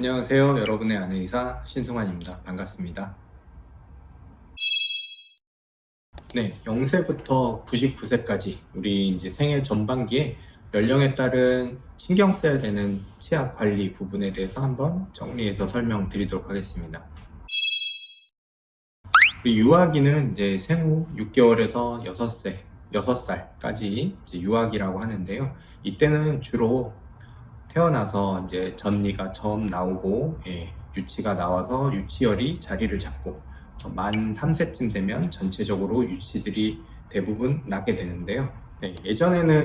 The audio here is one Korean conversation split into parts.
안녕하세요. 여러분의 아내의사 신승환입니다. 반갑습니다. 네, 0세부터 99세까지 우리 이제 생애 전반기에 연령에 따른 신경 써야 되는 치아 관리 부분에 대해서 한번 정리해서 설명드리도록 하겠습니다. 유아기는 이제 생후 6개월에서 6살까지 이제 유아기라고 하는데요. 이때는 주로 태어나서 이제 전니가 처음 나오고, 유치가 나와서 유치열이 자리를 잡고 만 3세쯤 되면 전체적으로 유치들이 대부분 나게 되는데요. 네,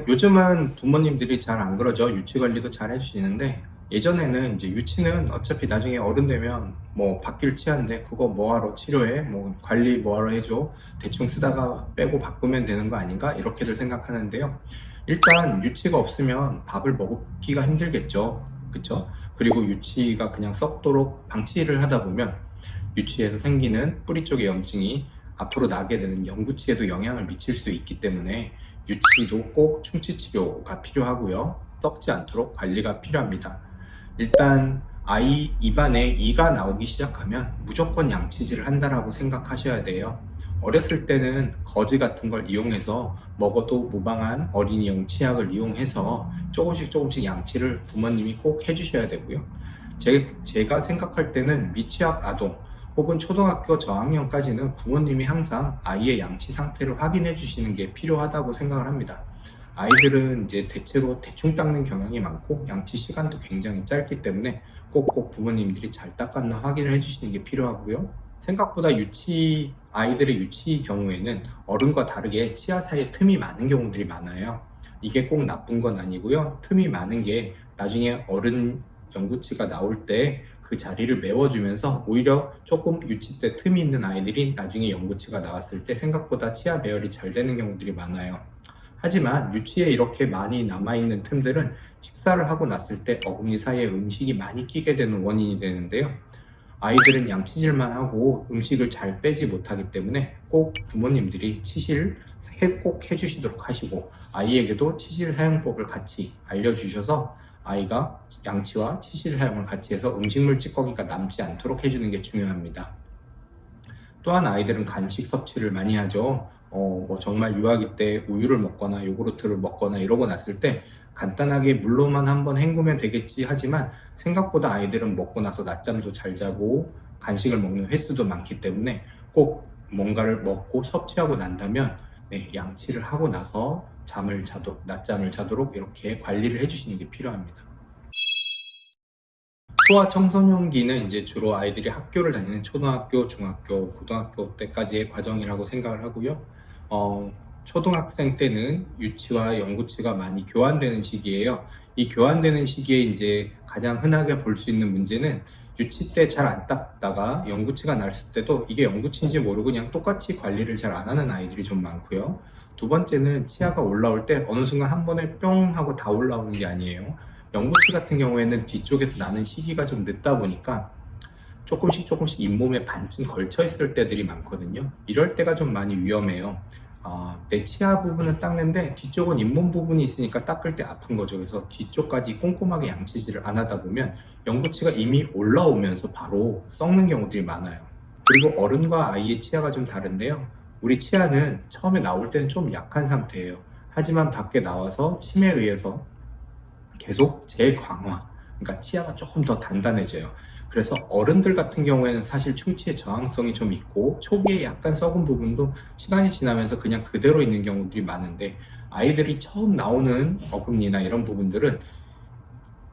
요즘은 부모님들이 잘 안 그러죠. 유치 관리도 잘 해주시는데, 예전에는 이제 유치는 어차피 나중에 어른 되면 뭐 바뀔 치아인데 그거 뭐하러 치료해? 뭐 관리 뭐하러 해줘? 대충 쓰다가 빼고 바꾸면 되는 거 아닌가? 이렇게들 생각하는데요. 일단 유치가 없으면 밥을 먹기가 힘들겠죠. 그쵸? 그리고 유치가 그냥 썩도록 방치를 하다 보면 유치에서 생기는 뿌리 쪽의 염증이 앞으로 나게 되는 영구치에도 영향을 미칠 수 있기 때문에 유치도 꼭 충치 치료가 필요하고요. 썩지 않도록 관리가 필요합니다. 일단 아이 입안에 이가 나오기 시작하면 무조건 양치질을 한다라고 생각하셔야 돼요. 어렸을 때는 거즈 같은 걸 이용해서 먹어도 무방한 어린이용 치약을 이용해서 조금씩 양치를 부모님이 꼭 해주셔야 되고요. 제가 생각할 때는 미취학 아동 혹은 초등학교 저학년까지는 부모님이 항상 아이의 양치 상태를 확인해 주시는 게 필요하다고 생각을 합니다. 아이들은 이제 대체로 대충 닦는 경향이 많고 양치 시간도 굉장히 짧기 때문에 꼭꼭 부모님들이 잘 닦았나 확인을 해주시는 게 필요하고요. 생각보다 아이들의 유치 경우에는 어른과 다르게 치아 사이에 틈이 많은 경우들이 많아요. 이게 꼭 나쁜 건 아니고요. 틈이 많은 게 나중에 어른 영구치가 나올 때 그 자리를 메워주면서 오히려 조금 유치 때 틈이 있는 아이들이 나중에 영구치가 나왔을 때 생각보다 치아 배열이 잘 되는 경우들이 많아요. 하지만 유치에 이렇게 많이 남아있는 틈들은 식사를 하고 났을 때 어금니 사이에 음식이 많이 끼게 되는 원인이 되는데요. 아이들은 양치질만 하고 음식을 잘 빼지 못하기 때문에 꼭 부모님들이 치실 꼭 해주시도록 하시고 아이에게도 치실 사용법을 같이 알려주셔서 아이가 양치와 치실 사용을 같이 해서 음식물 찌꺼기가 남지 않도록 해주는 게 중요합니다. 또한 아이들은 간식 섭취를 많이 하죠. 뭐 정말 유아기 때 우유를 먹거나 요구르트를 먹거나 이러고 났을 때 간단하게 물로만 한번 헹구면 되겠지 하지만 생각보다 아이들은 먹고 나서 낮잠도 잘 자고 간식을 먹는 횟수도 많기 때문에 꼭 뭔가를 먹고 섭취하고 난다면 양치를 하고 나서 낮잠을 자도록 이렇게 관리를 해주시는 게 필요합니다. 소아 청소년기는 이제 주로 아이들이 학교를 다니는 초등학교, 중학교, 고등학교 때까지의 과정이라고 생각을 하고요. 초등학생 때는 유치와 영구치가 많이 교환되는 시기예요. 이 교환되는 시기에 이제 가장 흔하게 볼 수 있는 문제는 유치 때 잘 안 닦다가 영구치가 났을 때도 이게 영구치인지 모르고 그냥 똑같이 관리를 잘 안 하는 아이들이 좀 많고요. 두 번째는 치아가 올라올 때 어느 순간 한 번에 뿅 하고 다 올라오는 게 아니에요. 영구치 같은 경우에는 뒤쪽에서 나는 시기가 좀 늦다 보니까 조금씩 잇몸에 반쯤 걸쳐 있을 때들이 많거든요. 이럴 때가 좀 많이 위험해요. 내 치아 부분은 닦는데 뒤쪽은 잇몸 부분이 있으니까 닦을 때 아픈 거죠. 그래서 뒤쪽까지 꼼꼼하게 양치질을 안 하다 보면 영구치가 이미 올라오면서 바로 썩는 경우들이 많아요. 그리고 어른과 아이의 치아가 좀 다른데요. 우리 치아는 처음에 나올 때는 좀 약한 상태예요. 하지만 밖에 나와서 침에 의해서 계속 재강화, 그러니까 치아가 조금 더 단단해져요. 그래서 어른들 같은 경우에는 사실 충치의 저항성이 좀 있고 초기에 약간 썩은 부분도 시간이 지나면서 그냥 그대로 있는 경우들이 많은데 아이들이 처음 나오는 어금니나 이런 부분들은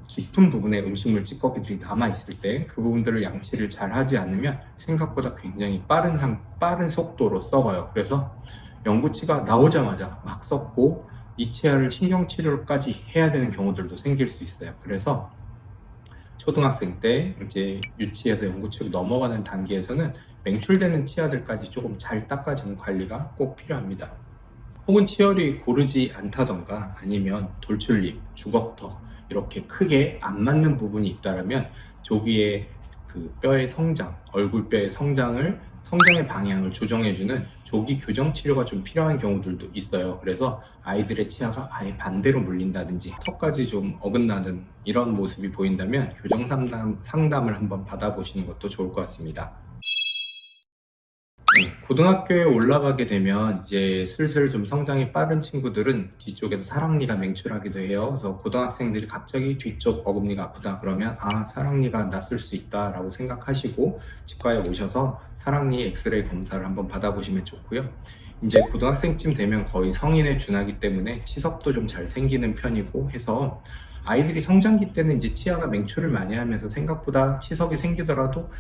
깊은 부분에 음식물 찌꺼기들이 남아있을 때 그 부분들을 양치를 잘 하지 않으면 생각보다 굉장히 빠른 속도로 썩어요. 그래서 영구치가 나오자마자 막 썩고 이 치아를 신경치료까지 해야 되는 경우들도 생길 수 있어요. 그래서 초등학생 때 이제 유치에서 영구치로 넘어가는 단계에서는 맹출되는 치아들까지 조금 잘 닦아주는 관리가 꼭 필요합니다. 혹은 치열이 고르지 않다던가 아니면 돌출입, 주걱턱 이렇게 크게 안 맞는 부분이 있다면 조기에 그 뼈의 성장, 얼굴뼈의 성장을 성장의 방향을 조정해주는 조기 교정 치료가 좀 필요한 경우들도 있어요. 그래서 아이들의 치아가 아예 반대로 물린다든지 턱까지 좀 어긋나는 이런 모습이 보인다면 교정 상담을 한번 받아보시는 것도 좋을 것 같습니다. 네, 고등학교에 올라가게 되면 이제 슬슬 좀 성장이 빠른 친구들은 뒤쪽에서 사랑니가 맹출하기도 해요. 그래서 고등학생들이 갑자기 뒤쪽 어금니가 아프다 그러면 사랑니가 났을 수 있다 라고 생각하시고 치과에 오셔서 사랑니 엑스레이 검사를 한번 받아보시면 좋고요. 이제 고등학생쯤 되면 거의 성인에 준하기 때문에 치석도 좀 잘 생기는 편이고 해서 아이들이 성장기 때는 이제 치아가 맹출을 많이 하면서 생각보다 치석이 생기더라도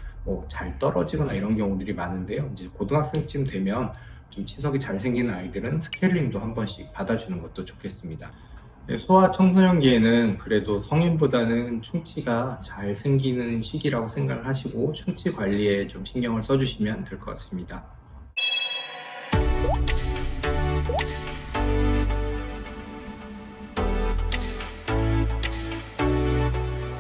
잘 떨어지거나 이런 경우들이 많은데요. 이제 고등학생쯤 되면 좀 치석이 잘 생기는 아이들은 스케일링도 한 번씩 받아주는 것도 좋겠습니다. 네, 소아 청소년기에는 그래도 성인보다는 충치가 잘 생기는 시기라고 생각을 하시고 충치 관리에 좀 신경을 써주시면 될 것 같습니다.